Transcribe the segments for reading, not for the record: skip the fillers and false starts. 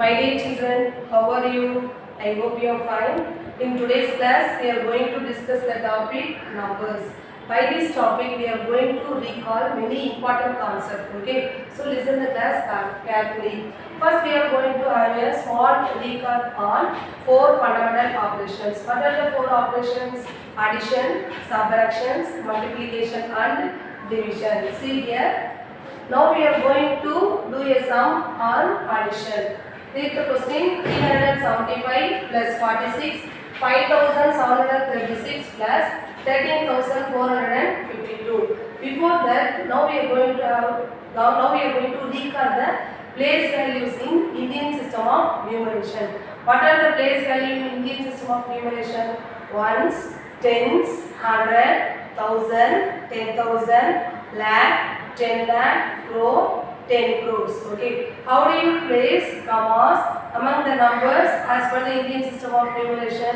My dear children, how are you? I hope you are fine. In today's class, we are going to discuss the topic numbers. By this topic, we are going to recall many important concepts. Okay, so listen the class carefully. First, we are going to have a small recall on four fundamental operations. What are the four operations? Addition, subtraction, multiplication, and division. See here. Now we are going to do a sum on addition. Read the question. 375 plus 46, 5736 plus 13,452. Before that, now we are going to recall the place values in Indian system of numeration. What are the place values in Indian system of numeration? Ones, tens, hundred, thousand, 10,000, lakh, 10 lakh, crore, 10 crores. Okay. How do you place commas among the numbers as per the Indian system of numeration?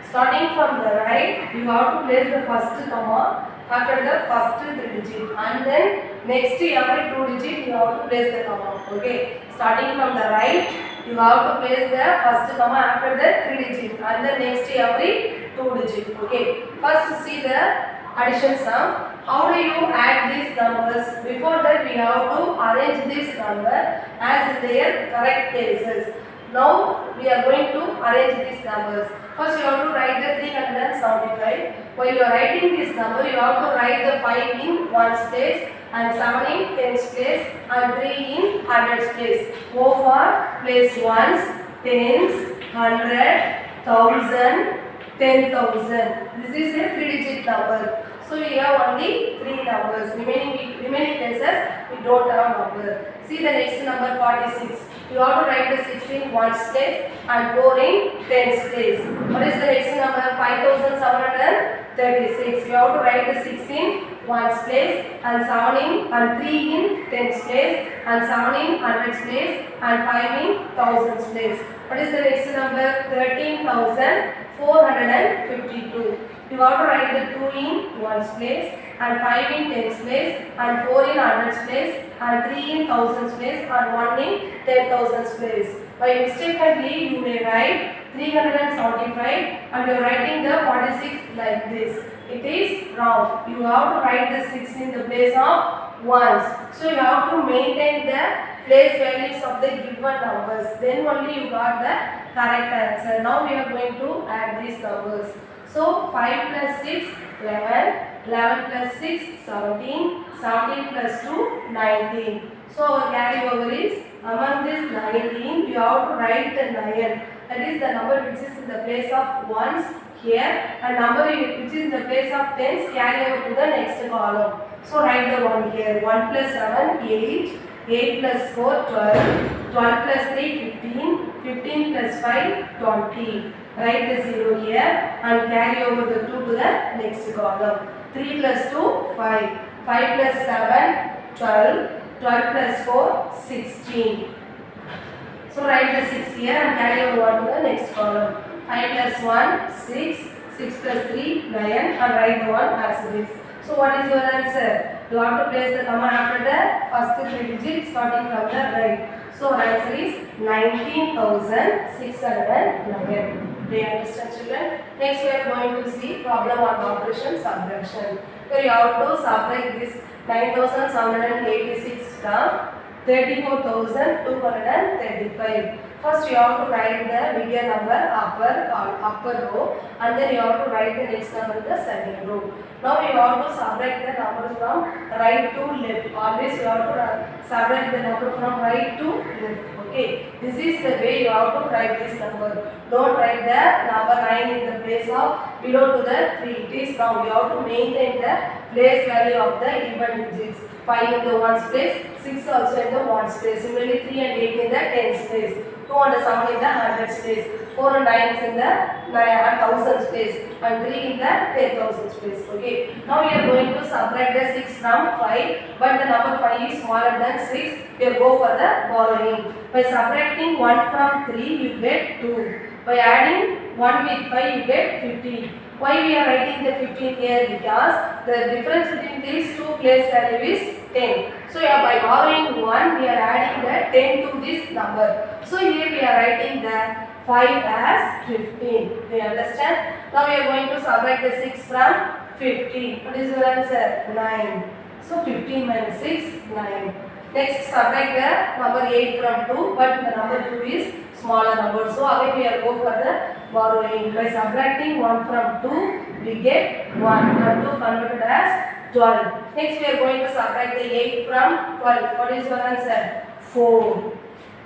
Starting from the right, you have to place the first comma after the first 3 digit, and then next every 2 digit you have to place the comma. Okay. Starting from the right, you have to place the first comma after the 3 digit, and then next every 2 digit. Okay. First see the addition sum. How do you add these numbers? Before that, we have to arrange this number as their correct places. Now we are going to arrange these numbers. First, you have to write the 375. While you are writing this number, you have to write the 5 in ones place, and 7 in tens place, and 3 in hundreds place. Go for place ones, tens, 100, 1000, 10,000. This is a 3-digit number. So we have only 3 numbers. Remaining places we don't have number. See the next number 46. You have to write the 6 in ones place and 4 in tens place. What is the next number? 5736. You have to write the 6 in ones place and 7 in and 3 in tens place and 7 in hundreds place and 5 in thousands place. What is the next number? 13,452. You have to write the 2 in ones place and 5 in tens place and 4 in hundreds place and 3 in thousands place and 1 in 10,000s place. By mistakenly you may write 375 and you are writing the 46 like this. It is wrong. You have to write the 6 in the place of ones. So you have to maintain the place values of the given numbers. Then only you got the correct answer. Now we are going to add these numbers. So 5 plus 6, 11, 11 plus 6, 17, 17 plus 2, 19. So our carryover is among this 19, you have to write the 9. That is the number which is in the place of ones here, and number which is in the place of tens carry over to the next column. So write the 1 here. 1 plus 7, 8, 8 plus 4, 12, 12 plus 3, 15, 15 plus 5, 20. Write the 0 here and carry over the 2 to the next column. 3 plus 2, 5. 5 plus 7, 12. 12 plus 4, 16. So write the 6 here and carry over 1 to the next column. 5 plus 1, 6. 6 plus 3, 9, and write the 1 as this. So what is your answer? You have to place the comma after the first 3 digits starting from the right. So answer is 19,609. Do you understand, children? Next we are going to see problem on operation subtraction. So you have to subtract this 9,786 from 34,235. First you have to write the bigger number upper row, and then you have to write the next number in the second row. Now you have to subtract the numbers from right to left. Always you have to subtract the number from right to left. Okay, this is the way you have to write this number. Don't write the number 9 in the place of below to the 3. It is wrong. You have to maintain the place value of the even digits. 5 in the ones place, 6 also in the ones place. Similarly 3 and 8 in the tens place, 2 and 7 in the hundreds place, 4 and 9 in the thousands place, and 3 in the 10,000s place. Okay. Now we are going to subtract the 6 from 5, but the number 5 is smaller than 6. We will go for the borrowing. By subtracting 1 from 3, you get 2. By adding 1 with 5, you get 15. Why we are writing the 15 here? Because the difference between these two place value is 10. So yeah, by borrowing 1, we are adding the 10 to this number. So here we are writing the 5 as 15. Do you understand? Now we are going to subtract the 6 from 15. What is your answer? 9. So 15 minus 6, 9. Next, subtract the number 8 from 2, but the number 2 is smaller number. So again we are go for the borrowing. By subtracting 1 from 2, we get 1. And 2 converted as 12. Next, we are going to subtract the 8 from 12. What is your answer? 4.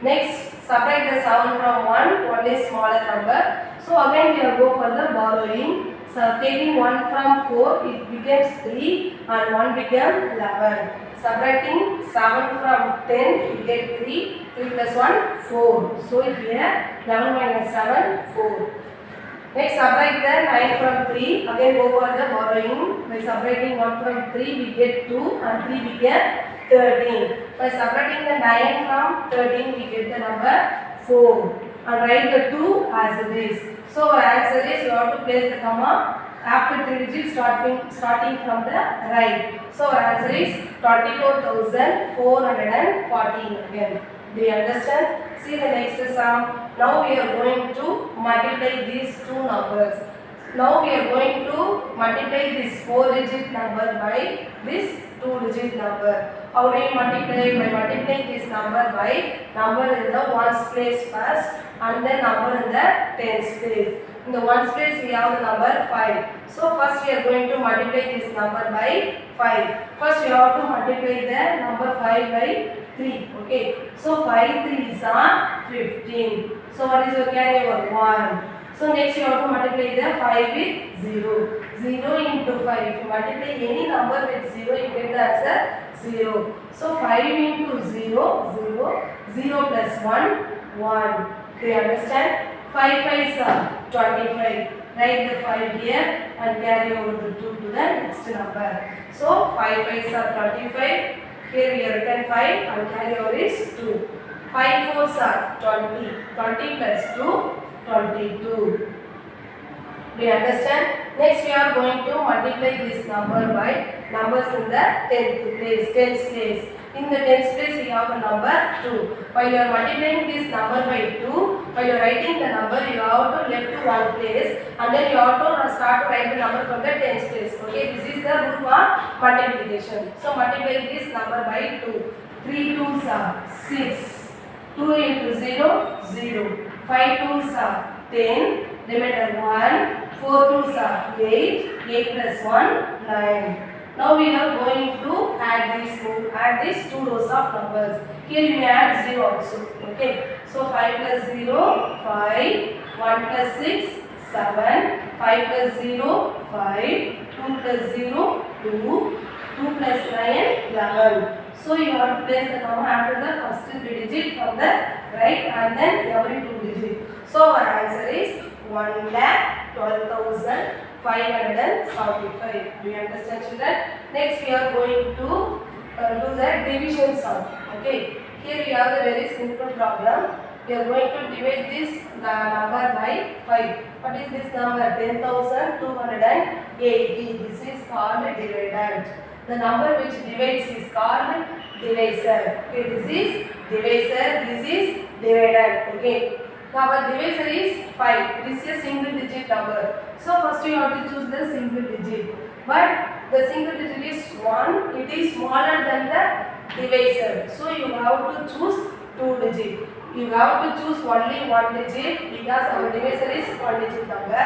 Next, subtract the 7 from 1. What is smaller number? So again we are go for the borrowing. So taking 1 from 4, it becomes 3 and 1 becomes 11. Subtracting 7 from 10, we get 3. 3 plus 1, 4. So here 11 minus 7, 4. Next, subtract the 9 from 3. Again go for the borrowing. By subtracting 1 from 3, we get 2 and 3 we get 13. By subtracting the 9 from 13, we get the number 4. And write the 2 as it is. So our answer is, you have to place the comma after 3 digits starting from the right. So our answer is 24,414 again. Do you understand? See the next sum. Now we are going to multiply these two numbers. Now we are going to multiply this 4-digit number by this 2-digit number. How do you multiply? By multiplying this number by number in the ones place first and then number in the tens place. In the ones place we have the number 5. So first we are going to multiply this number by 5. First you have to multiply the number 5 by 3. Okay. So 5 3s are 15. So what is your carry over? 1. So next you have to multiply the 5 with 0. 0 into 5. If you multiply any number with 0, you get the answer 0. So 5 into 0, 0. 0 plus 1, 1. Do you understand? 5 5s are 25. Write the 5 here and carry over the 2 to the next number. So 5 5s are 25. Here we have written 5 and carry over is 2. 5 4s are 20. 20 plus 2, 22. Do you understand? Next we are going to multiply this number by numbers in the 10th place, tens place. In the tens place we have the number 2. While you are multiplying this number by 2, while you are writing the number, you have to left to one place and then you have to start to write the number from the tens place. Okay, this is the rule for multiplication. So multiply this number by 2. 3 2s are 6. 2 into 0, 0. 5 2s are 10. Remainder 1. 4 2s are 8. 8 plus 1, 9. Now we are going to add these two rows of numbers. Here you may add 0 also. Okay. So 5 plus 0, 5. 1 plus 6, 7. 5 plus 0, 5. 2 plus 0, 2. 2 plus 9, 11. So you have to place the comma after the first 3 digit from the right and then every 2 digit. So our answer is 1,12,575. Do you understand, children? Next we are going to do the division sum. Okay. Here we have a very simple problem. We are going to divide this number by 5. What is this number? 10,280. This is called dividend. The number which divides is called divisor. Okay, this is divisor, this is dividend. Okay. Now our divisor is 5. It is a single digit number. So first you have to choose the single digit. But the single digit is 1. It is smaller than the divisor. So you have to choose 2 digit. You have to choose only 1 digit because our divisor is 1 digit number.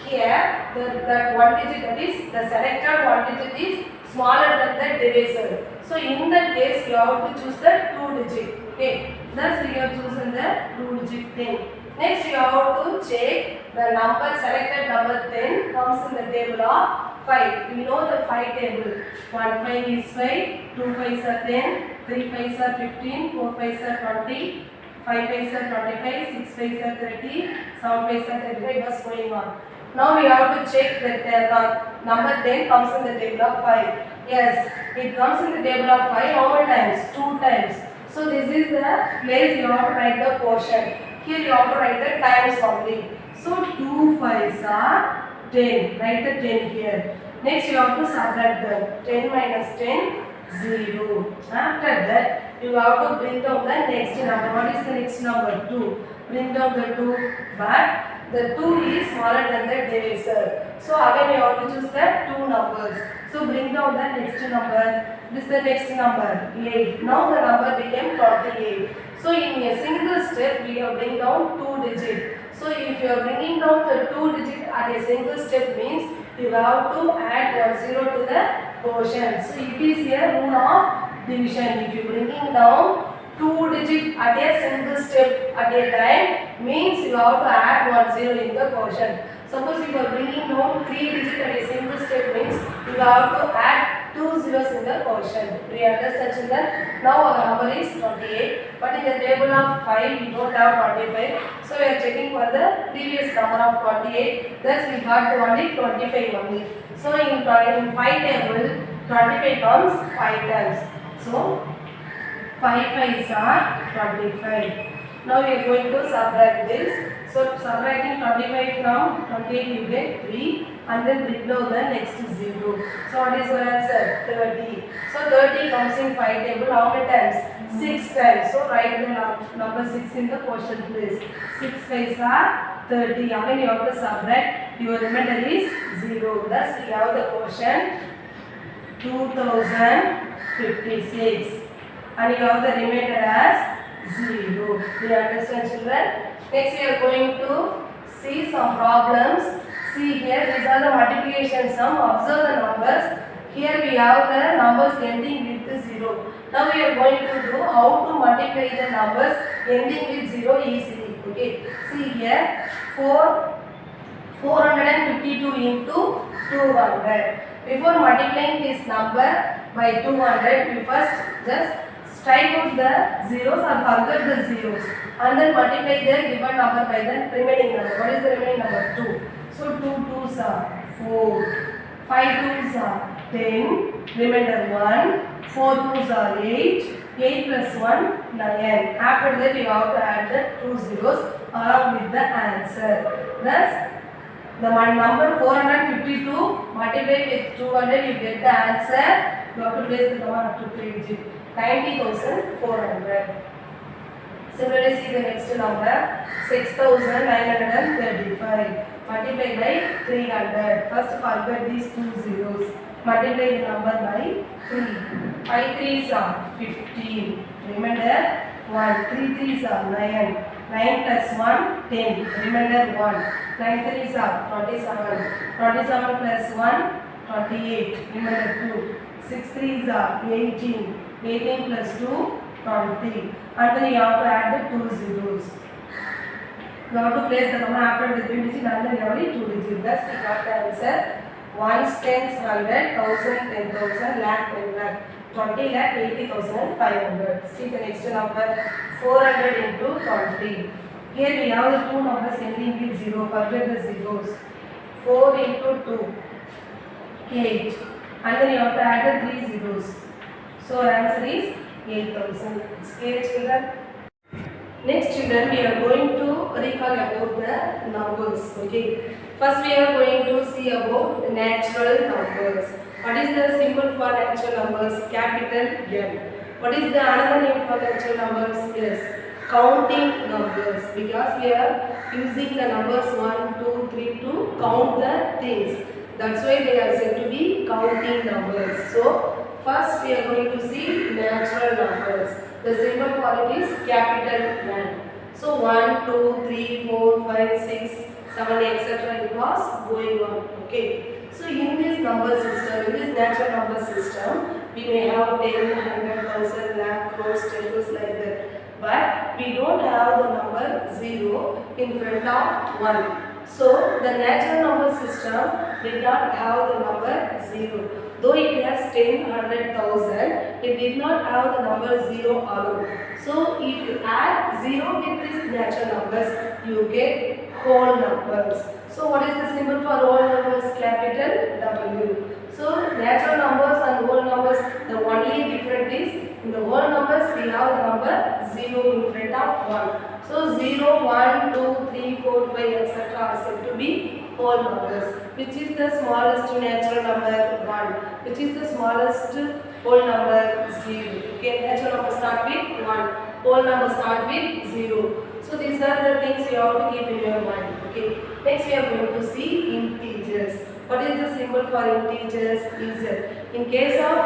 Here that 1 digit, that is the selected 1 digit is smaller than the divisor. So in that case you have to choose the 2 digit. Okay. Thus we have chosen the 2 digit thing. Next you have to check the number, selected number 10 comes in the table of 5. We know the 5 table. 1 5 is 5, 2 5s are 10, 3 5s are 15, 4 5s are 20, 5 5s are 25, 6 5s are 30, 7 5s are 35. What's going on? Now we have to check that number 10 comes in the table of 5. Yes, it comes in the table of 5 how many times? 2 times. So this is the place you have to write the quotient. Here you have to write the times only. So 2 5s are 10. Write the 10 here. Next you have to subtract them. 10 minus 10, 0. After that, you have to bring down the next number. What is the next number? 2. Bring down the 2, but the 2 is smaller than the divisor. So again you have to choose the two numbers. So bring down the next number. This is the next number, 8. Now the number became 28. So in a single step, we have bring down 2 digits. So if you are bringing down the 2 digits at a single step means you have to add 1 0 to the quotient. So it is a rule of division. If you bringing down 2 digits at a single step at a time means you have to add 1 0 in the quotient. Suppose you are bringing down 3 digits at a single step means you have to add 2 zeros in the quotient. Do you understand children? Now our number is 28, but in the table of 5 we don't have 25. So we are checking for the previous number of 28. Thus we got only 25 only. So in 5 table 25 comes 5 times. So 5 5s are 25. Now we are going to subtract this. So subtracting 25 from 28 you get 3 and then bring down the next 0. So what is your answer? 30. So 30 comes in 5 table how many times? 6 times. So write the number 6 in the quotient place. 6 5s are 30. Again you have to subtract. Your remainder is 0. Thus we have the quotient 2056. And you have the remainder as 0. Do you understand children? Next we are going to see some problems. See here, these are the multiplication sum. Observe the numbers. Here we have the numbers ending with 0. Now we are going to do how to multiply the numbers ending with 0 easily. Okay. See here, 452 into 200. Before multiplying this number by 200, we first just strike out the zeros or forget the zeros and then multiply the given number by the remaining number. What is the remaining number? 2. So 2 2s are 4, 5 2s are 10, remainder 1, 4 2s are 8, 8 plus 1 9. After that you have to add the 2 zeros along with the answer. Thus the number 452 multiplied with 200 you get the answer. You have to place the number after 3 digits. 90,400. Similarly, see the next number 6,935 multiplied by 300. First forget these 2 zeros. Multiply the number by 3. 5 3s are 15. Remainder 1. 3 3s are 9. 9 plus 1 10. Remainder 1. 9 3s are 27. 27 plus 1 28. Remainder 2. 6 3s are 18. 18 plus 2, 20. And then you have to add the 2 zeros. You have to place the number after the 3 digits and then you have only 2 digits. Thus we got the answer. 1s, 10s, 100, 1000, 10,000, lakh, 10 lakh, 20 lakh, 80,500. See the next number 400 into 20. Here we have the two numbers ending with 0. Forget the zeros. 4 into 2, 8. And then you have to add the 3 zeros. So answer is 8,000. It's clear children? Next children, we are going to recall about the numbers. Okay. First we are going to see about the natural numbers. What is the symbol for natural numbers? Capital N. What is the another name for natural numbers? Yes, counting numbers. Because we are using the numbers 1, 2, 3 to count the things. That's why they are said to be counting numbers. So first we are going to see natural numbers. The symbol for it is capital N. So 1, 2, 3, 4, 5, 6, 7, etc. it was going on. Okay. So in this number system, in this natural number system, we may have 10, 100, 1000, lakh, crores, tables like that. But we don't have the number 0 in front of 1. So the natural number system did not have the number 0. Though it has 10, 100, 1000, it did not have the number 0 alone. So if you add 0 with these natural numbers, you get whole numbers. So what is the symbol for whole numbers? Capital W. So natural numbers and whole numbers, the only difference is in the whole numbers we have the number 0 in front of 1. So 0, 1, 2, 3, 4, 5 etc. are said to be whole numbers. Which is the smallest natural number? 1. Which is the smallest whole number 0. Okay, natural number start with 1, whole number start with 0. So these are the things you have to keep in your mind. Okay, next we are going to see integers. What is the symbol for integers? Is in case of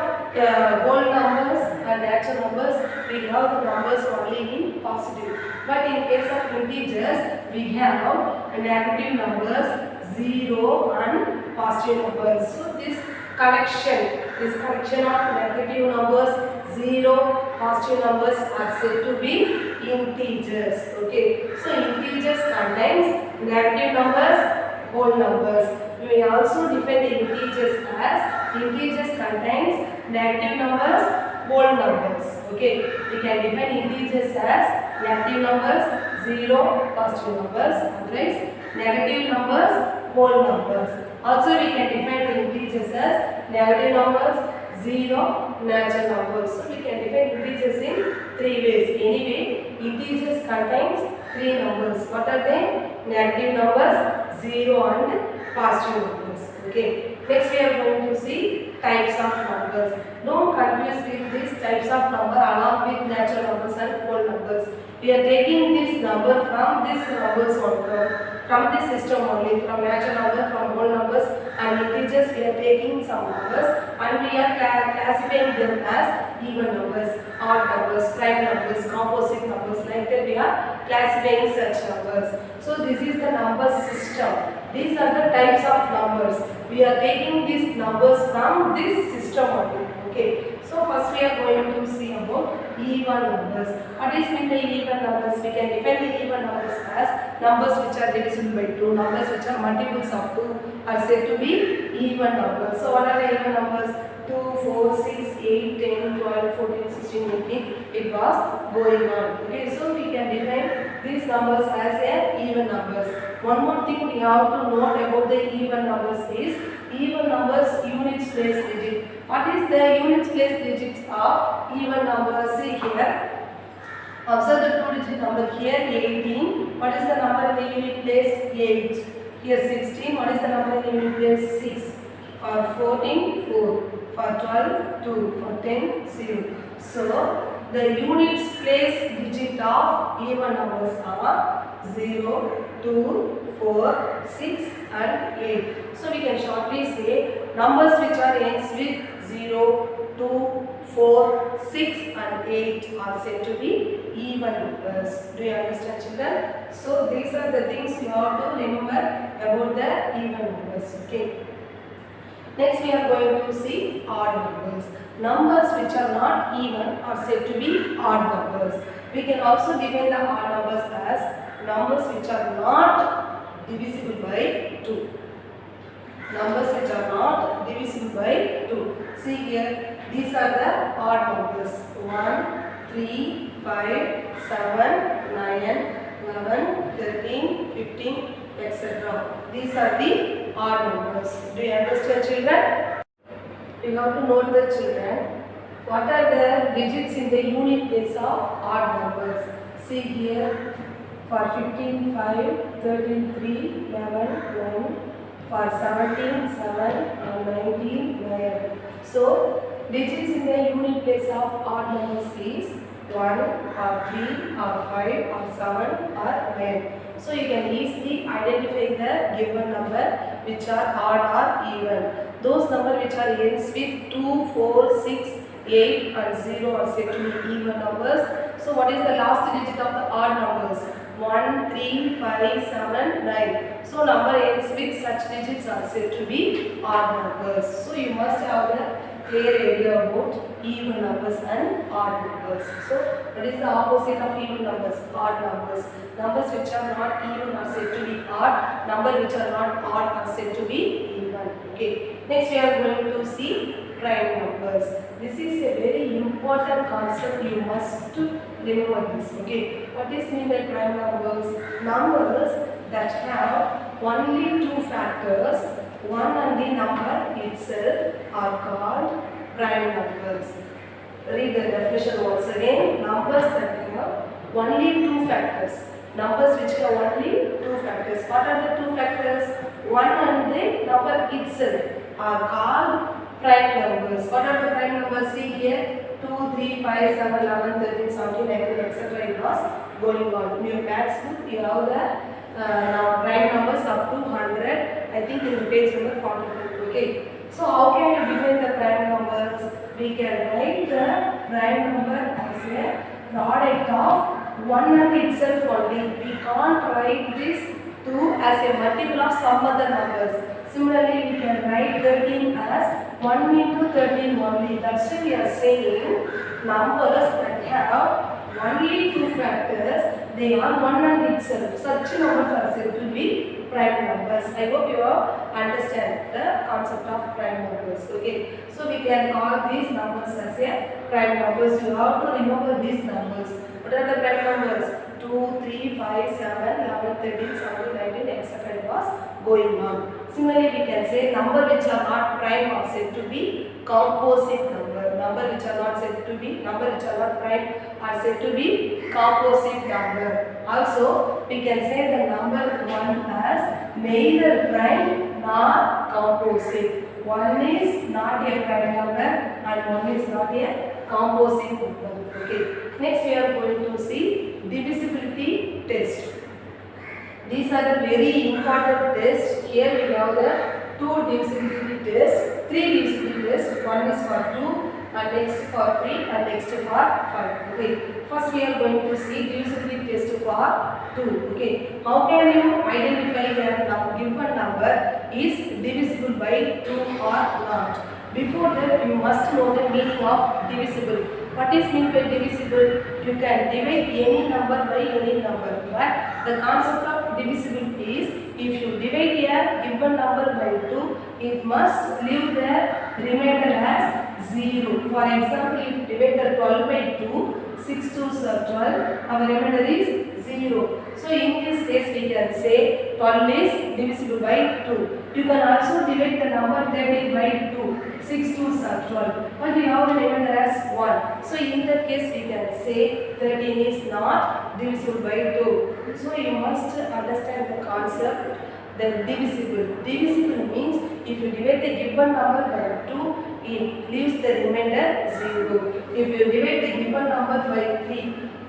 whole numbers and natural numbers, we have the numbers only in positive. But in case of integers, we have negative numbers, 0 and positive numbers. So this collection of negative numbers, 0, positive numbers are said to be integers. Okay, so integers contains negative numbers, whole numbers. We may also define the integers as integers contains negative numbers, whole numbers. Okay, we can define integers as negative numbers, 0, positive numbers, otherwise negative numbers, whole numbers. Also we can define the integers as negative numbers, 0, natural numbers. So we can define integers in 3 ways. Anyway, integers contains 3 numbers. What are they? Negative numbers, 0 and positive numbers. Okay. Next we are going to see types of numbers. Don't confuse with these types of number along with natural numbers and whole numbers. We are taking this number from this numbers from this system only, from natural number, from whole numbers and integers. We are taking some numbers and we are classifying them as even numbers, odd numbers, prime numbers, composite numbers. Like that we are classifying such numbers. So this is the number system. These are the types of numbers. We are taking these numbers from this system only. Okay. So first we are going to see about even numbers. What is meant by even numbers? We can define the even numbers as numbers which are divisible by 2, numbers which are multiples of 2 are said to be even numbers. So what are the even numbers? 2, 4, 6, 8, 10, 12, 14, 16, 18. It was going on. Okay, so we can define these numbers as even numbers. One more thing we have to note about the even numbers is even numbers units place digit. What is the units place digits of even numbers? See here. Observe the 2-digit number here 18. What is the number in the unit place? 8. Here 16. What is the number in the unit place? 6. For 14, 4. For 12, 2. For 10, 0. So the units place digit of even numbers are 0, 2, 4, 6 and 8. So we can shortly say numbers which are ends with 0, 2, 4, 6 and 8 are said to be even numbers. Do you understand, children? So these are the things you have to remember about the even numbers. Okay. Next we are going to see odd numbers. Numbers which are not even are said to be odd numbers. We can also define the odd numbers as numbers which are not divisible by 2. Numbers which are not divisible by 2. See here, these are the odd numbers. 1, 3, 5, 7, 9, 11, 13, 15, etc. These are the odd numbers. Do you understand, children? You have to note the children. What are the digits in the unit place of odd numbers? See here, for 15, 5, 13, 3, 11, 9, for 17, 7, and 19, 9. So, digits in the unit place of odd numbers is 1 or 3 or 5 or 7 or 9. So you can easily identify the given number which are odd or even. Those numbers which are ends with 2, 4, 6, 8 and 0 are said to be even numbers. So what is the last digit of the odd numbers? 1, 3, 5, 7, 9. So number ends with such digits are said to be odd numbers. So you must have the clear idea about even numbers and odd numbers. So what is the opposite of even numbers? Odd numbers. Numbers which are not even are said to be odd. Numbers which are not odd are said to be even. Okay. Next we are going to see prime numbers. This is a very important concept. You must remember this. Okay. What is mean by prime numbers? Numbers that have only 2 factors. 1 and the number itself are called prime numbers. Read the definition once again. Numbers that have only 2 factors. Numbers which have only 2 factors. What are the 2 factors? 1 and the number itself are called prime numbers. What are the prime numbers? See here, 2, 3, 5, 7, 11, 13, 17, 19, etc. It was going on. In your maths book, you have the now prime numbers up to 100. I think in page number 44. Okay. So how can you define the prime numbers? We can write the prime number as a product of 1 and itself only. We can't write this 2 as a multiple of some other numbers. Similarly, we can write 13 as 1 into 13 only. That's why we are saying numbers that have only 2 factors, they are 1 and itself. Such numbers are said to be prime numbers. I hope you all understand the concept of prime numbers. Okay, so we can call these numbers as a prime numbers. You have to remember these numbers. What are the prime numbers? 2, 3, 5, 7, 11, 13, 17, 19, etc. It was going on. Similarly, we can say number which are not prime are said to be composite number. Number which are not said to be, number which are not prime are said to be composite number. Also, we can say the number 1 as neither prime nor composite. 1 is not a prime number and 1 is not a composite number. Okay. Next, we are going to see divisibility test. These are the very important tests. Here we have the 2 divisibility tests, 3 divisibility tests. One is for 2 and next for 3 and next for 5. Okay. First we are going to see divisibility test for 2. Okay. How can you identify that given number is divisible by 2 or not? Before that, you must know the meaning of divisible. What is meant by divisible? You can divide any number by any number. But the concept of divisible is, if you divide a given number by 2, it must leave the remainder as 0. For example, if you divide the 12 by 2, 6 2s are 12, our remainder is 0. So in this case, we can say 12 is divisible by 2. You can also divide the number 30 by 2. 6 2s are 12. But we have the remainder as 1. So in that case, we can say 13 is not divisible by 2. So you must understand the concept that divisible. Divisible means if you divide the given number by 2, it leaves the remainder 0. If you divide the given number by 3,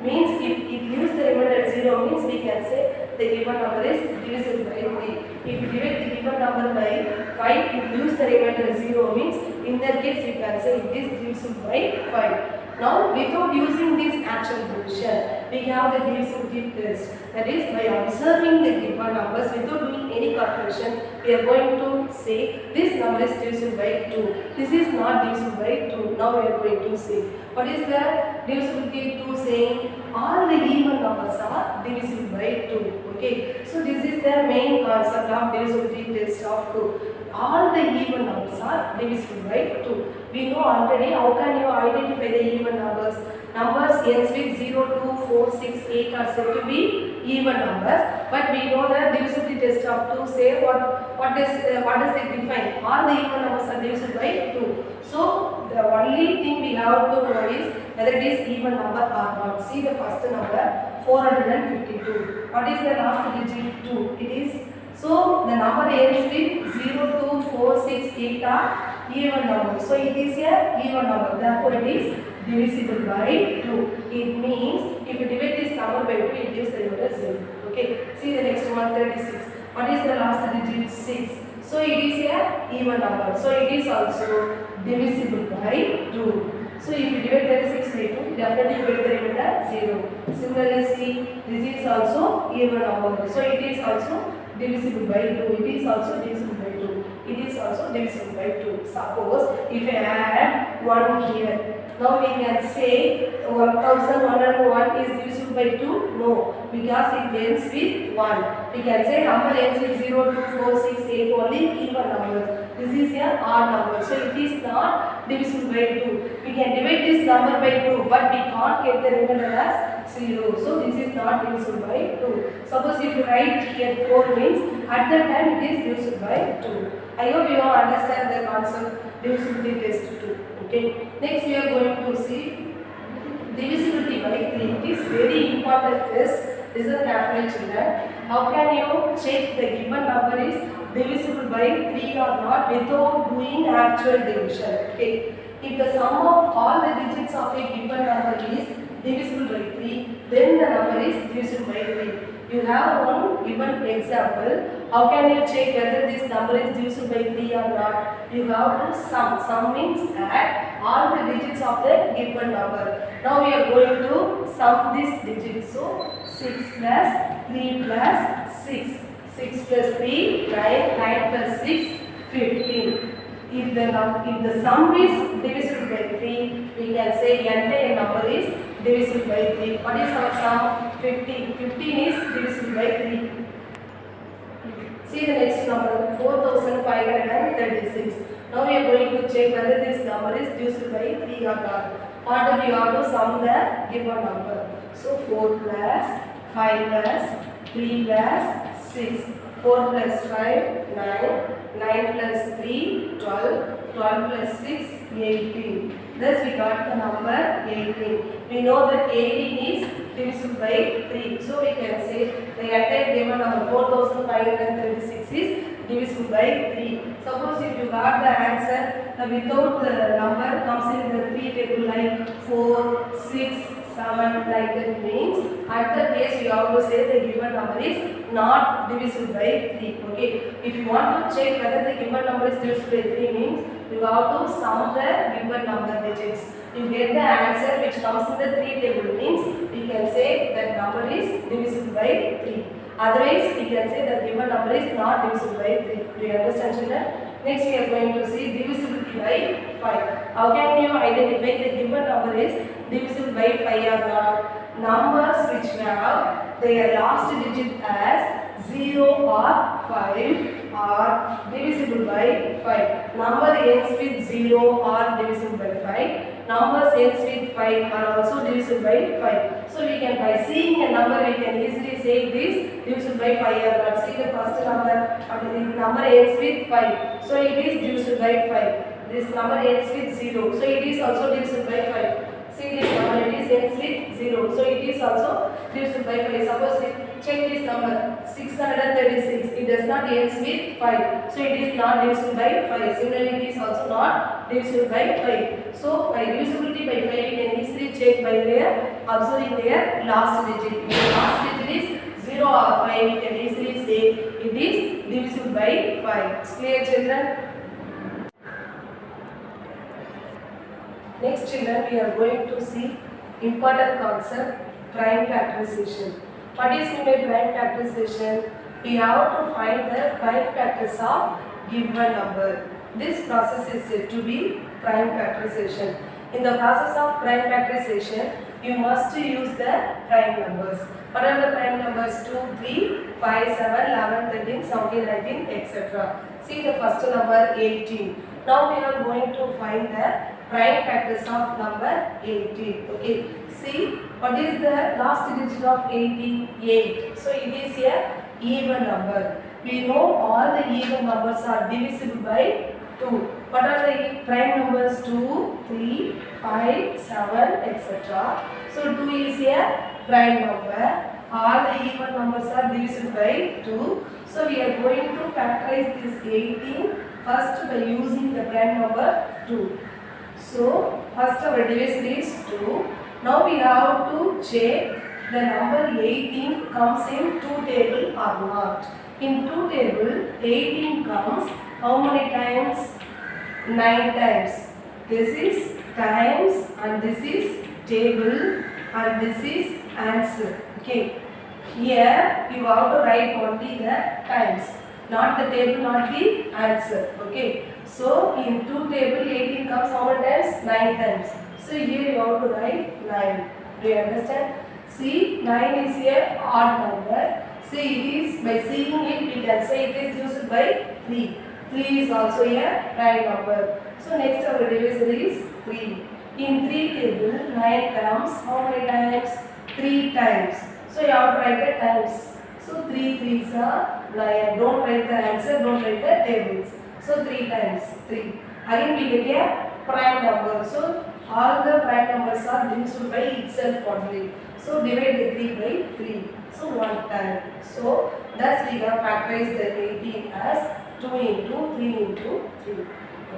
means if it leaves the remainder 0, means we can say the given number is divisible by 3. If you divide the given number by 5, it leaves the remainder 0, means in that case we can say it is divisible by 5. Now, without using this actual division, we have the divisibility test. That is, by observing the given numbers without doing any calculation, we are going to say this number is divisible by 2. This is not divisible by 2. Now we are going to say. What is the divisibility 2 saying? All the even numbers are divisible by 2. Okay. So this is the main concept of divisibility test of 2. All the even numbers are divisible by 2. We know already how can you identify the even numbers. Numbers ends with 0, 2, 4, 6, 8 are said to be even numbers. But we know the divisibility test of 2 say what does it define? All the even numbers are divisible by 2. So the only thing we have to know is whether it is even number or not. See the first number 452. What is the last digit? 2. It is. So the number ends with 0, 2, 4, 6, 8 are even numbers. So it is a even number. Therefore it is divisible by 2. It means if you divide this number by 2, it gives the remainder 0. Okay. See the next one, 36. What is the last digit? 6. So it is a even number. So it is also divisible by 2. So if you divide 36 by 2, definitely you get the remainder 0. Similarly, see this is also even number. So it is also divisible by 2. It is also divisible by 2. It is also divisible by 2. Suppose if I add 1 here. Now we can say 1101 is divisible by 2? No, because it ends with 1. We can say number ends with 0, 2, 4, 6, 8 only even numbers. This is a odd number. So it is not divisible by 2. We can divide this number by 2, but we can't get the remainder as 0. So this is not divisible by 2. Suppose if you write here 4 means at that time it is divisible by 2. I hope you all understand the concept divisibility test 2. Okay. Next we are going to see divisibility by 3. It is very important test. Listen carefully, children. how can you check the given number is divisible by 3 or not without doing actual division? Okay. If the sum of all the digits of a given number is divisible by 3, then the number is divisible by 3. You have one given example. How can you check whether this number is divisible by 3 or not? You have to sum. Sum means add all the digits of the given number. Now we are going to sum these digits. So 6 plus 3 plus 6. 6 plus 3, 9, 9 plus 6, 15. If the sum is divisible by 3, we can say entire number is divisible by 3. What is our sum? 15. 15 is divisible by 3. See the next number, 4536. Now we are going to check whether this number is divisible by 3 or not. What we have to sum the given number. So 4 plus 5 plus 3 plus 6. 4 plus 5, 9. 9 plus 3, 12. 12 plus 6, 18. Thus we got the number 18. We know that 18 is divisible by 3. So we can say the entire given number 4536 is divisible by 3. Suppose if you got the answer without the number comes in the 3 table like 4, 6, 7 like that means at the place you have to say the given number is not divisible by 3. Okay. If you want to check whether the given number is divisible by 3 means you have to sum the given number digits. You get the answer which comes in the 3 table means we can say that number is divisible by 3. Otherwise we can say that given number is not divisible by 3. Do you understand, children? Next we are going to see divisibility by 5. How can you identify the given number is divisible by 5 or not? Numbers which have their last digit as 0 or 5 are divisible by 5. Number ends with 0 are divisible by 5. Numbers ends with 5 are also divisible by 5. So we can, by seeing a number, we can easily say this divisible by 5 or not. See the first number, the number ends with 5. So it is divisible by 5. This number ends with 0. So it is also divisible by 5. See this number, it is ends with 0. So it is also divisible by 5. Suppose check this number 636. It does not ends with 5. So it is not divisible by 5. Similarly, it is also not divisible by 5. So by divisibility by 5, we can easily check by their observing their last digit. If the last digit is 0 or 5, we can easily say it is divisible by 5. It's clear, children? Next, children, we are going to see important concept, prime factorization. What is meant by prime factorization? We have to find the prime factors of given number. This process is said to be prime factorization. In the process of prime factorization, you must use the prime numbers. What are the prime numbers? 2, 3, 5, 7, 11, 13, 17, 19, etc. See the first number 18. Now we are going to find the prime factors of number 18. Okay. See what is the last digit of 18? 8. So it is a even number. We know all the even numbers are divisible by 2. What are the prime numbers? 2, 3, 5, 7, etc. So 2 is a prime number. All the even numbers are divisible by 2. So we are going to factorize this 18 first by using the prime number 2. So first our divisor is 2. Now we have to check the number 18 comes in 2 table or not. In 2 table 18 comes how many times? 9 times. This is times and this is table and this is answer. Okay. Here you have to write only the times, not the table, not the answer. Okay. So in 2 table 18 comes how many times? 9 times. So here you have to write 9. Do you understand? See, 9 is a odd number. See, it is by seeing it we can say it is divisible by 3. 3 is also a prime number. So next our divisor is 3. In 3 table 9 comes how many times? 3 times. So you have to write the times. So 3 3s are 9. Don't write the answer, don't write the tables. So 3 times 3. Again we get a prime number. So all the prime numbers are divisible by itself only. So divide the 3 by 3. So 1 time. So thus we have factorized the 18 as 2 into 3 into 3.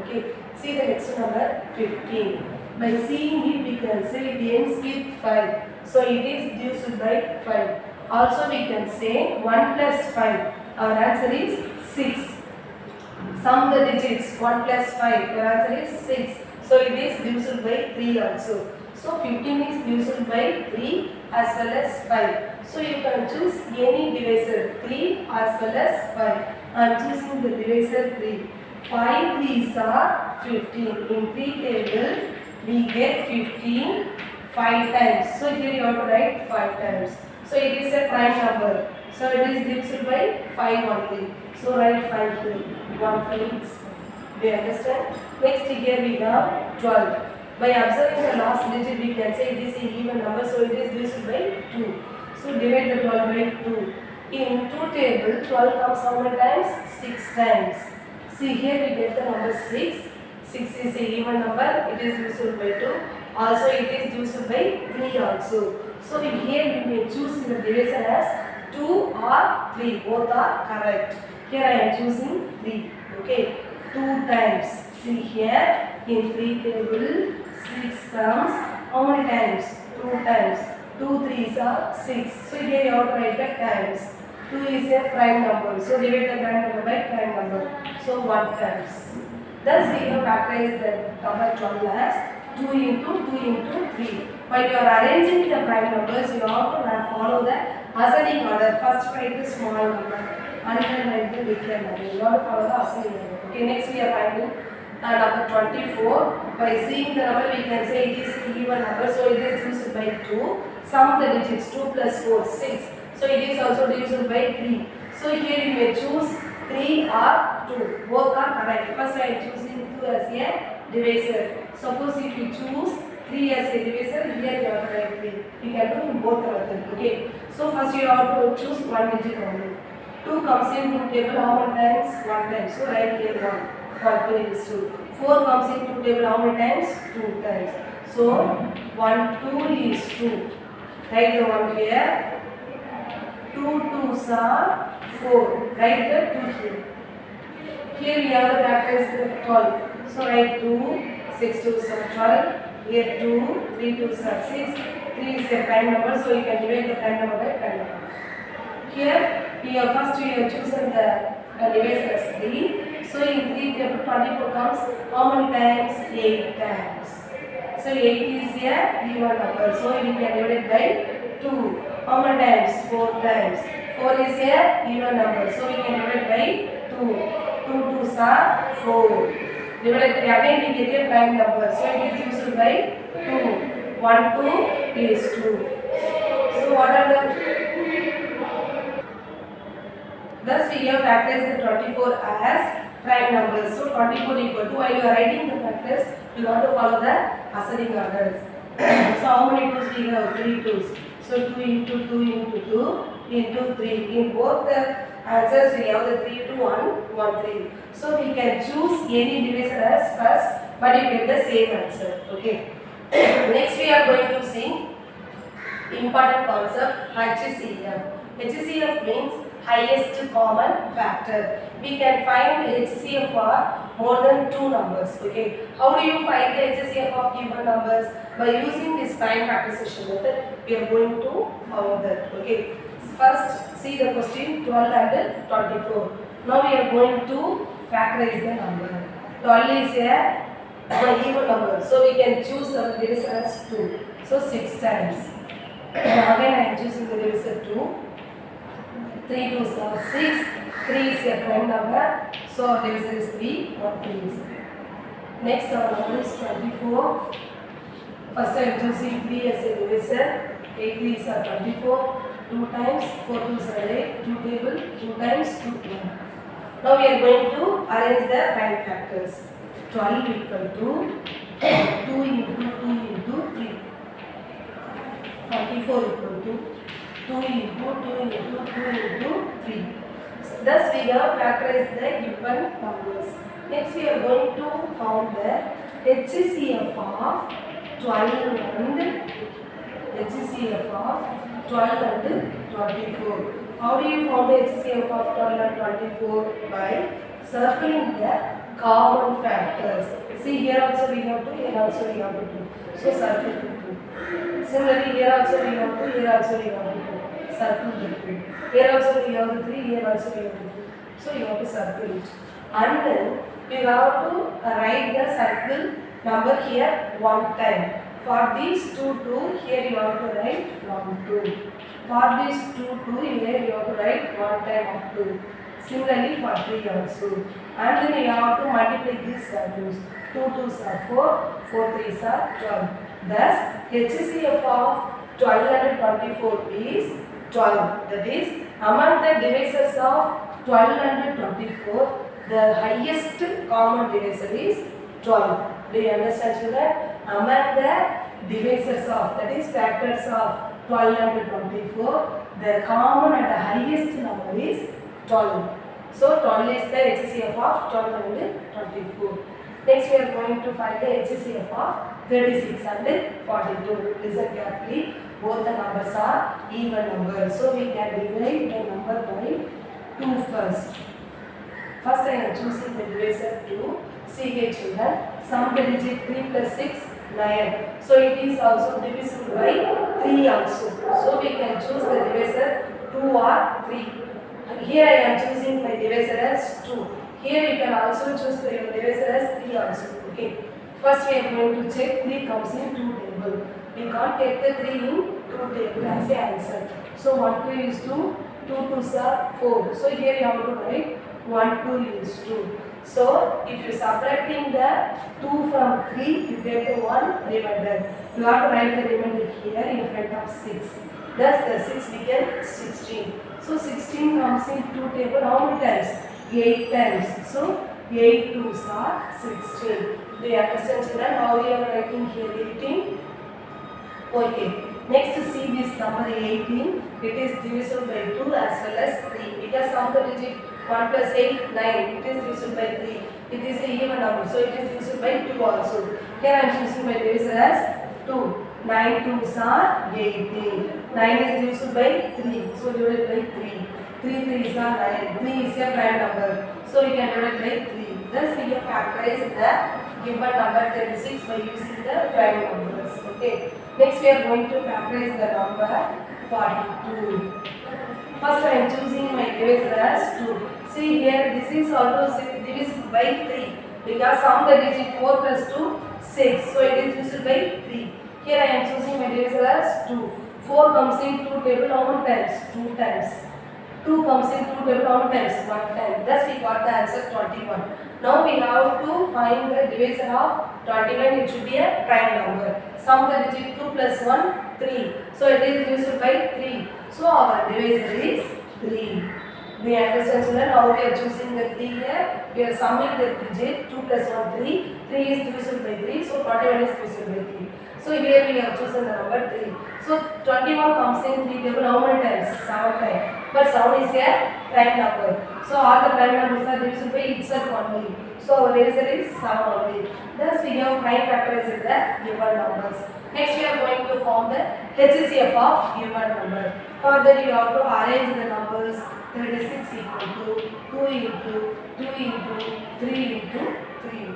Okay. See the next number 15. By seeing it we can say it ends with 5. So it is reduced by 5. Also we can say 1 plus 5. Our answer is 6. Sum the digits 1 plus 5. Your answer is 6. So it is divisible by 3 also. So 15 is divisible by 3 as well as 5. So you can choose any divisor 3 as well as 5. I am choosing the divisor 3. 5 3s are 15. In 3 table we get 15 5 times. So here you have to write 5 times. So it is a prime number. So it is divisible by 5 only. So write 5 here. 1 please. Do you understand? Next here we have 12. By observing the last digit we can say it is an even number. So it is divisible by 2. So divide the 12 by 2. In 2 table 12 comes how many times? 6 times. See here we get the number 6. 6 is an even number. It is divisible by 2. Also it is divisible by 3 also. So here you may choose the divisor as 2 or 3. Both are correct. Here I am choosing 3. Okay. 2 times. See here in 3 table 6 comes how many times? 2 times. 2 3s are 6. So here you have to write the times. 2 is a prime number. So divide the prime number by prime number. So 1 times. Thus we have factorized the number 12 as 2 into 3. While you are arranging the prime numbers, you have to follow the ascending order. First write the small number and then write the bigger number. You have to follow the ascending order. Okay, next we are finding number 24. By seeing the number we can say it is even number. So it is divisible by 2. Sum the digits 2 plus 4 6. So it is also divisible by 3. So here you may choose 3 or 2. Both are correct. First I am choosing 2 as a divisor. Suppose if you choose 3 as a divisor, here you have to write 3. You can do in both methods. Okay. So first you have to choose one digit only. 2 comes in table how many times? 1 time. So write here 1. 1 2 is 2. 4 comes in table how many times? 2 times. So 1 2 is 2. Write the 1 here. 2 2s are 4. Write the 2 here. Here we have the factors 12. So write 2. 6 2s are 12. Here 2. 3 2s are 6. 3 is a prime number. So you can divide the prime number by prime number. Here first we have chosen the divisor as 3. So in 3 table 24 comes how many times? 8 times. So 8 is a even number. So we can divide it by 2. How many times? 4 times. 4 is a even number. So we can divide by 2. 2 2s are 4. Divided again we get a prime number. So it is divisible by 2. 1 2 is 2. So what are the thus we have factorized the 24 as prime numbers. So 24 equal to, while you are writing the factors, you want to follow the ascending orders. So how many 2s we have? 3 2s. So 2 into 2 into 2 into 3. In both the answers we have the 3 to 1, 1 3. So we can choose any divisor as first, but you get the same answer. Okay. Next we are going to see important concept HCF. HCF means highest common factor. We can find HCF for more than 2 numbers. Okay. How do you find the HCF of given numbers? By using this prime factorization method, we are going to find that. Okay. First, see the question 12 and 24. Now we are going to factorize the number. 12 is a even number. So we can choose the divisor as 2. So 6 times. Again I am choosing the divisor 2. 3 2s are 6. 3 is a prime number. So our divisor is 3. Not 3 is. Next our number is 24. First I am choosing 3 as a divisor. 8 3s are 24. 2 times 4 2s are 8. 2 table 2 times 2 1. Now we are going to arrange the prime factors. 12 equal to 2 into 2 into 3. 24 equal to 2 into 2 into 2 into 3. Thus we have factorized the given numbers. Next we are going to found the HCF of 12 and HCF of 12 and 24. How do you find the HCF of 12 and 24? By circling the common factors. See, here also we have 2, here also we have 2. So circle the 2. Similarly, here also we have 2, here also we have 2. Circle the 3. Here also we have 3, here also we have 2. So you have to circle it. And then you have to write the circle number here one time. For these 2, here you have to write 1, 2. For these 2, here you have to write one time of 2. Similarly for 3 also. And then you have to multiply these values. 2 2s are 4, 4 3s are 12. Thus, HCF of 12 and 24 is 12. That is, among the divisors of 12 and 24, the highest common divisor is 12. Do you understand, children? Among the divisors of, that is factors of 12 and 24, the common and the highest number is 12. So 12 is the HCF of 12 and 24. Next we are going to find the HCF of 36 and 42. Listen carefully. Both the numbers are even numbers. So we can divide the number by 2 first. First I am choosing the divisor 2. See here, children. Sum the digit 3 plus 6, 9. So it is also divisible by 3 also. So we can choose the divisor 2 or 3. Here I am choosing my divisor as 2. Here you can also choose the divisor as 3 also. Okay. First we are going to check 3 comes in 2 table. We can't take the 3 in 2 table as the answer. So 1 2 is 2, 2 2s are 4. So here you have to write 1 2 is 2. So if you subtracting the 2 from 3, you get the 1 remainder. You have to write the remainder here in front of 6. Thus the 6 becomes 16. So 16 comes in 2 table how many times? 8 times. So 8 2s are 16. Do you understand, children, how we are writing here 18? Okay. Next see this number 18. It is divisible by 2 as well as 3. Because sum the digit 1 plus 8, 9. It is divisible by 3. It is a even number. So it is divisible by 2 also. Here I am choosing my divisor as 2. 9 2s are 18. 9 is divisible by 3. So divided by 3. 3 3s are 9. 3 is a prime number. So we can divide by 3. Thus we have factorized the given number 36 by using the prime numbers. Okay. Next we are going to factorize the number 42. First I am choosing my divisor as 2. See here, this is also divisible by 3. Because sum the digit 4 plus 2, 6. So it is divisible by 3. Here I am choosing my divisor as 2. 4 comes in 2 table how many times? 2 times. 2 comes in 2 table how many times? 1 time. Thus we got the answer 21. Now we have to find the divisor of 21. It should be a prime number. Sum the digit 2 plus 1, 3. So it is divisible by 3. So our divisor is 3. We understand, children, how we are choosing the 3 here. We are summing the digit 2 plus 1, 3. 3 is divisible by 3. So 21 is divisible by 3. So here we have chosen the number 3. So 21 comes in 3 table how many times? 7 times. But 7 is a prime number. So all the prime numbers are divisible by itself only. So our divisor is 7 only. Thus we have prime factorized the given numbers. Next we are going to form the HCF of given number. For that you have to arrange the numbers 36 equal to 2 into 2 into 3 into 3.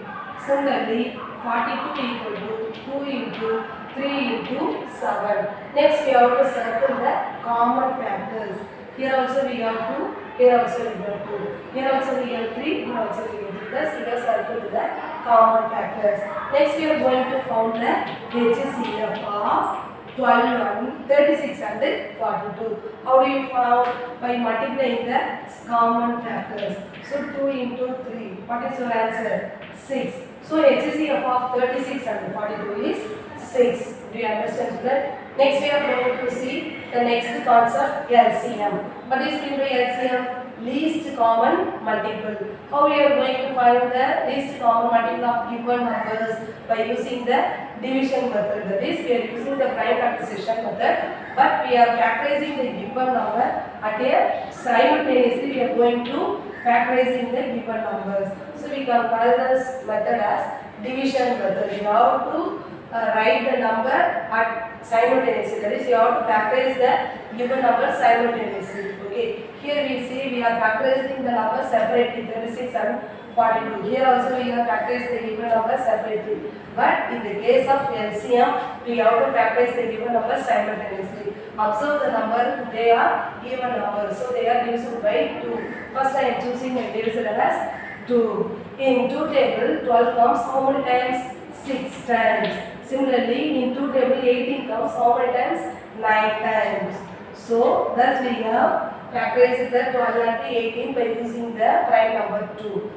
Similarly 42 equal to 2 into 3 into 7. Next we have to circle the common factors. Here also we have 2, here also we have 2. Here also we have 3, here also we have 3. Thus we have circled the common factors. Next we are going to find the HCF of 12, 36 and 42. How do you find? By multiplying the common factors. So 2 into 3. What is your answer? 6. So HCF of 36 and 42 is 6. Do you understand that? Next we are going to see the next concept, LCM. What is meant by LCM? Least common multiple. How we are going to find the least common multiple of given numbers? By using the division method. That is, we are using the prime factorization method, but we are factorizing the given number at a simultaneously we are going to factorizing the given numbers. So we can call this method as division method. You have to write the number at simultaneously. That is, you have to factorize the given number simultaneously. Okay. Here we see we are factorizing the number separately, 36 and 42. Here also we have factorized the given number separately. But in the case of LCM, we have to factorize the given number simultaneously. Observe the number, they are even numbers, so they are divisible by 2. First I am choosing my divisor as 2. In 2 table, 12 comes how many times? 6 times. Similarly, in 2 table, 18 comes how many times? 9 times. So, thus we have factorized the 12 and 18 by using the prime number 2.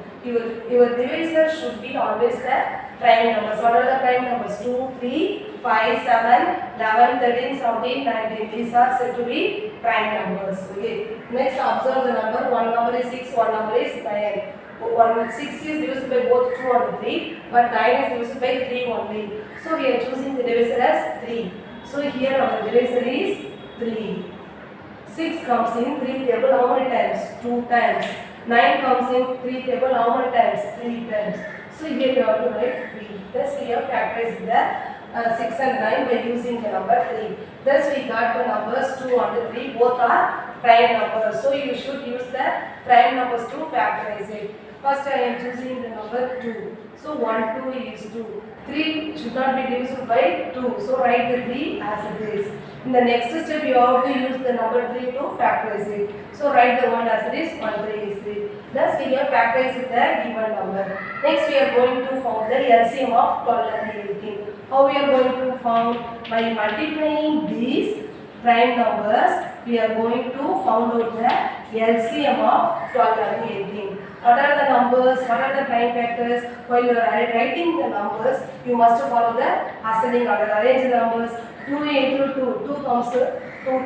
Your divisor should be always the prime numbers. What are the prime numbers? 2, 3, 5, 7, 11, 13, 17, 19. These are said to be prime numbers. Okay. Next, observe the number. One number is 6, one number is 9. 6 is divided by both 2 and 3, but 9 is divided by 3 only. So we are choosing the divisor as 3. So here our divisor is 3. 6 comes in 3 table how many times? 2 times. 9 comes in 3 table how many times? 3 times. So here you have to write 3. Thus we have factorized the 6 and 9 by using the number 3. Thus we got the numbers 2 and 3, both are prime numbers. So you should use the prime numbers to factorize it. First I am choosing the number 2. So 1, 2 is 2. 3 should not be divisible by 2. So write the 3 as it is. In the next step you have to use the number 3 to factorize it. So write the 1 as it is, 1, 3 is 3. Thus we have factorized the given number. Next we are going to find the LCM of 12 and 18. How we are going to find? By multiplying these prime numbers, we are going to find out the LCM of 12 and 18. What are the numbers? What are the prime factors? While you are writing the numbers, you must follow the ascending order. Arrange the numbers. 2 into 2. 2 comes 2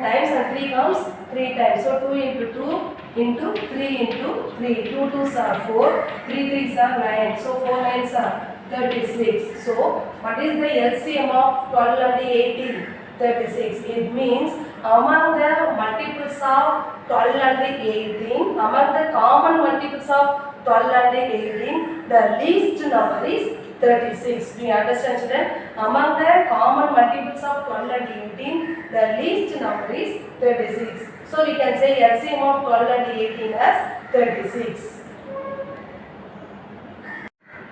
times and 3 comes 3 times. So 2 into 2 into 3 into 3. 2 2s are 4. 3 3s are 9. So 4 9s are 36. So what is the LCM of 12 and 18? 36. It means among the multiples of 12 and 18, among the common multiples of 12 and 18, the least number is 36. Do you understand, children? Among the common multiples of 12 and 18, the least number is 36. So we can say LCM of 12 and 18 as 36.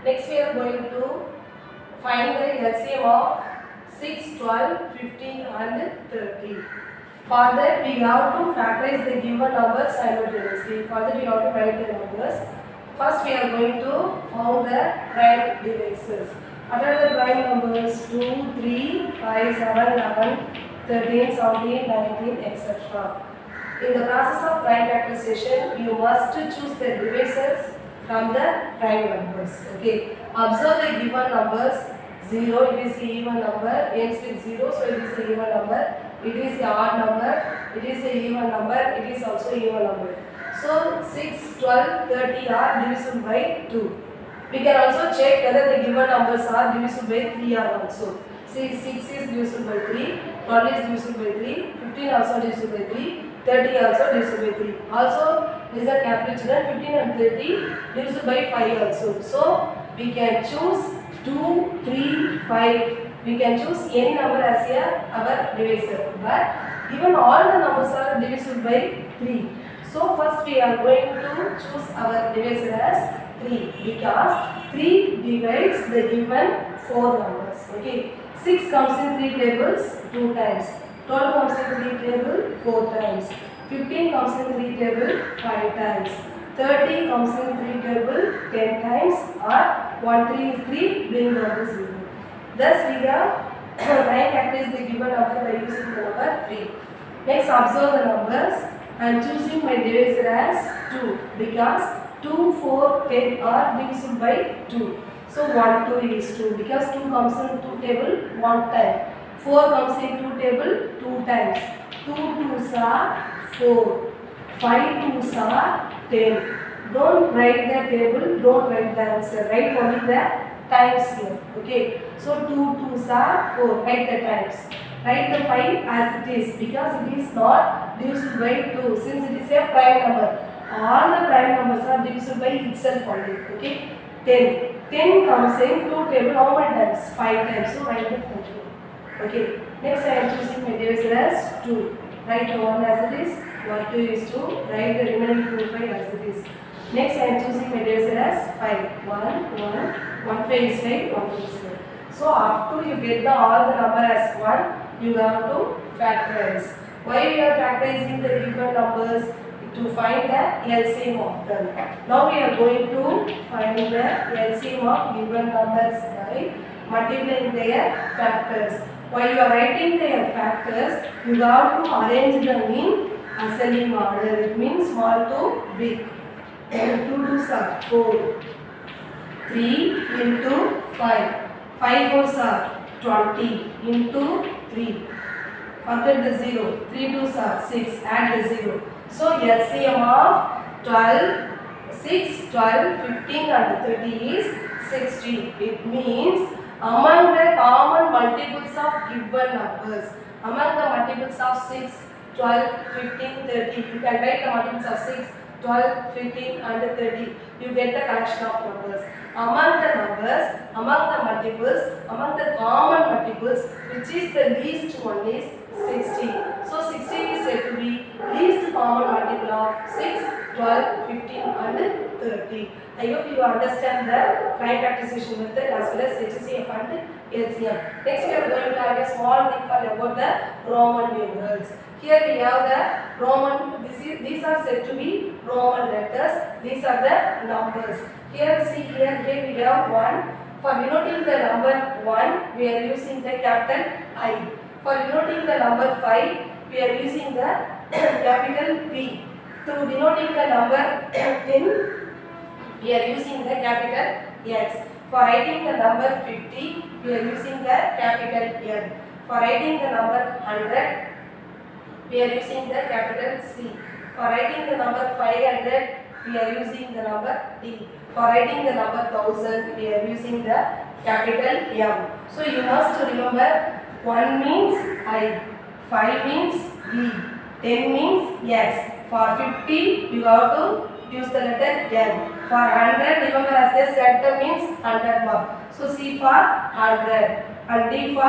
Next we are going to find the LCM of 6, 12, 15 and 30. For that we have to factorize the given numbers simultaneously. For that we have to write the numbers. First we are going to find the prime divisors. What are the prime numbers? 2, 3, 5, 7, 11, 13, 17, 19, etc. In the process of prime factorization, you must choose the divisors from the prime numbers. Okay. Observe the given numbers. 0, it is a even number, ends with 0, so it is a even number. It is a odd number, it is a even number, it is also a even number. So 6, 12, 30 are divisible by 2. We can also check whether the given numbers are divisible by 3 or also. See, 6 is divisible by 3, 12 is divisible by 3, 15 also divisible by 3, 30 also divisible by 3. Also, these are carefully children, 15 and 30 divisible by 5 also. So we can choose 2, 3, 5. We can choose any number as our divisor. But even all the numbers are divisible by 3. So first we are going to choose our divisor as 3 because 3 divides the given 4 numbers. Okay. 6 comes in 3 tables 2 times. 12 comes in 3 tables 4 times. 15 comes in 3 tables 5 times. 30 comes in 3 tables 10 times, or 1 3 is 3, bring down to 0. Thus we have prime factorize the given number by using the number 3. Next observe the numbers. I am choosing my divisor as 2 because 2, 4, 10 are divisible by 2. So 1, 2 is 2 because 2 comes in 2 table 1 time. 4 comes in 2 table 2 times. 2 2s are 4. 5 2s are 10. Don't write the table, don't write the answer. Write only the times here. Okay. So 2 2s are 4. Write the times. Write the 5 as it is because it is not divisible by 2 since it is a prime number. All the prime numbers are divisible by itself only. Okay. 10. 10 comes in 2 table how many times? 5 times. So write the 5. Okay. Next I am choosing my divisor as 2. Write 1 as it is, 1 2 is 2. Write the remaining 2 5 as it is. Next I am choosing my divisor as 5. 1 1 1 5 is 5, 1 5 is 5. So up to you get all the number as 1, you have to factorize. Why we are factorizing the given numbers? To find the LCM of them. Now we are going to find the LCM of given numbers by multiplying their factors. While you are writing their factors, you have to arrange them in ascending order. It means small to big. 2 2s are 4. 3 into 5. 5 4s are 20 into 3. Forget the 0. 3 2s are 6. Add the 0. So LCM of 12, 6, 12, 15 and 30 is 60. It means among the common multiples of given numbers, among the multiples of 6, 12, 15, 30, you can write the multiples of 6, 12, 15 and 30. You get the collection of numbers. Among the numbers, among the multiples, among the common multiples, which is the least one is 60. So 60 is said to be least common multiple of 6, 12, 15 and 30. I hope you understand the prime factorization method as well as HCF and LCM. Next we are going to have a small recall about the Roman numerals. Here we have the Roman, these are said to be Roman letters, these are the numbers. Here see here we have 1. For denoting the number 1, we are using the capital I. For denoting the number 5, we are using the capital P. To denoting the number 10, we are using the capital X. For writing the number 50, we are using the capital N. For writing the number 100, we are using the capital C. For writing the number 500, we are using the number T. For writing the number 1000, we are using the capital M. So you must remember 1 means I, 5 means E, 10 means X. For 50, you have to use the letter N. For 100, remember as they said the means 100 mark. So C for 100 and D for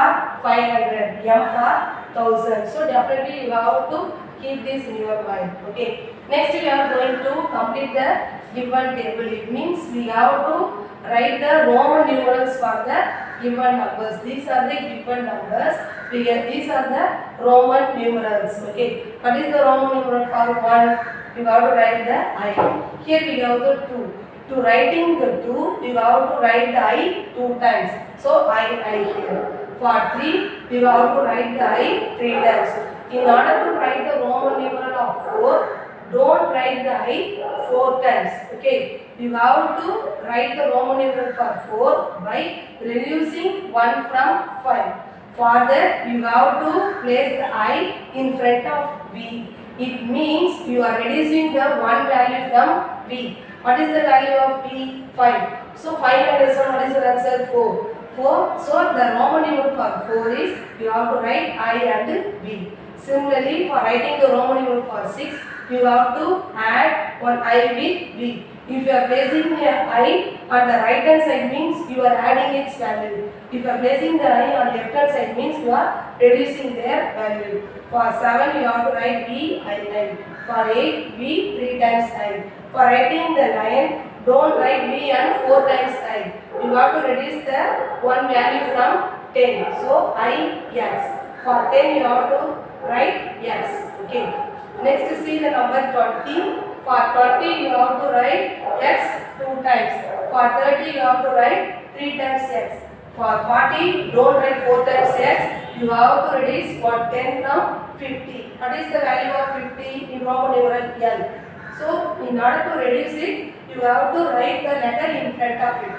500, M for 1000. So definitely you have to keep this in your mind. Okay. Next we are going to complete the given table. It means we have to write the Roman numerals for the given numbers. These are the given numbers. These are the Roman numerals. Okay. What is the Roman numeral for 1? You have to write the I. Here we have the 2. To writing the 2, you have to write the I 2 times. So I here. For 3, you have to write the I 3 times. In order to write the Roman numeral of 4, don't write the I 4 times. Okay. You have to write the Roman numeral for 4 by reducing 1 from 5. For that, you have to place the I in front of V. It means you are reducing the one value from V. What is the value of V? 5. So 5 minus 1, what is your answer? 4. 4. So the Roman numeral for 4 is, you have to write I and V. Similarly, for writing the Roman numeral for 6, you have to add one I with V. If you are placing the I on the right hand side means you are adding its value. If you are placing the I on left hand side means you are reducing their value. For 7 you have to write V I 9. For 8 V 3 times I. For writing the 9, don't write V and 4 times I. You have to reduce the one value from 10. So I X. For 10 you have to write X. Okay. Next see the number 20. For 20 you have to write X 2 times. For 30 you have to write 3 times X. For 40 don't write 4 times X. You have to reduce 10 from 50. What is the value of 50 in Roman numeral L? So in order to reduce it, you have to write the letter in front of it.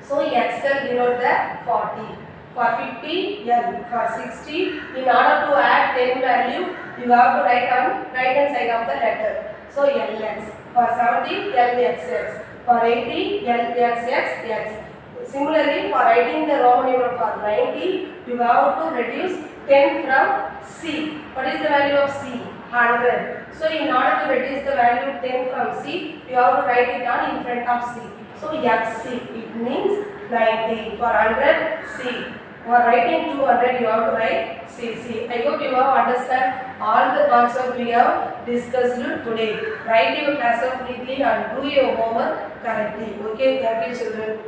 So XL denote the 40. For 50, L. For 60, in order to add 10 value, you have to write on right hand side of the letter. So LX. For 70, LXX. For 80, LXXX. Similarly, for writing the Roman numeral for 90, you have to reduce 10 from C. What is the value of C? 100. So in order to reduce the value 10 from C, you have to write it on in front of C. So XC, it means 90. For 100, C. For writing 200, you have to write CC. I hope you have understand all the concepts we have discussed today. Write your class up neatly and do your homework correctly. Okay, thank you children.